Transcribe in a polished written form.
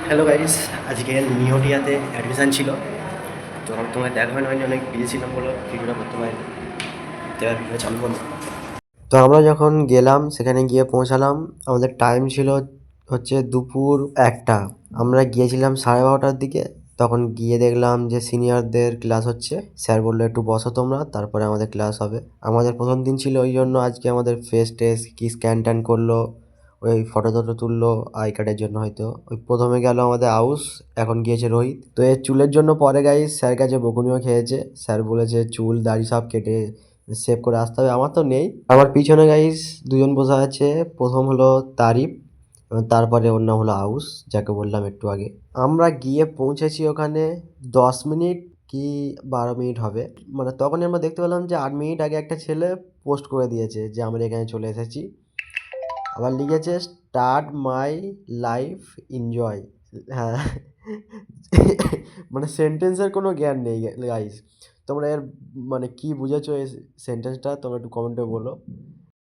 Hello guys, আজকে নিউটিয়াতে admission ছিল। তো তোমার দেখা হয়নি, অনেক বিজি ছিলাম বলো ভিডিওটা করতে পারিনি। তো এবার ভিডিও চালু করবো। তো আমরা যখন গেলাম সেখানে গিয়ে পৌঁছালাম, আমাদের টাইম ছিল হচ্ছে দুপুর 1টা। আমরা গিয়েছিলাম 12:30টার দিকে। তখন গিয়ে দেখলাম যে সিনিয়রদের ক্লাস হচ্ছে। স্যার বললো একটু বসো তোমরা, তারপরে আমাদের ক্লাস হবে। আমাদের প্রথম দিন ছিল, ওই জন্য আজকে আমাদের ফেস টেস্ট কি স্ক্যান ট্যান করলো, ওই ফটো টটো তুললো আই কার্ডের জন্য হয়তো। ওই প্রথমে গেল আমাদের আউস, এখন গিয়েছে রোহিত। তো এর চুলের জন্য পরে গাইস স্যার কাছে বকুনিও খেয়েছে। স্যার বলেছে চুল দাড়ি সব কেটে সেভ করে আসতে হবে। আমার তো নেই। আমার পিছনে গাইস দুজন বসে আছে। প্রথম হলো তারিফ এবং তারপরে ওর নাম হলো আউস, যাকে বললাম একটু আগে। আমরা গিয়ে পৌঁছেছি ওখানে 10 মিনিট কি 12 মিনিট হবে। মানে তখনই আমরা দেখতে পেলাম যে 8 মিনিট আগে একটা ছেলে পোস্ট করে দিয়েছে যে আমরা এখানে চলে এসেছি। আবার লিখেছে স্টার্ট মাই লাইফ এনজয়। হ্যাঁ, মানে সেন্টেন্সের কোনো জ্ঞান নেই গাইস। তোমরা এর মানে কি বুঝেছো এই সেন্টেন্সটা, তোমরা একটু কমেন্টে বলো।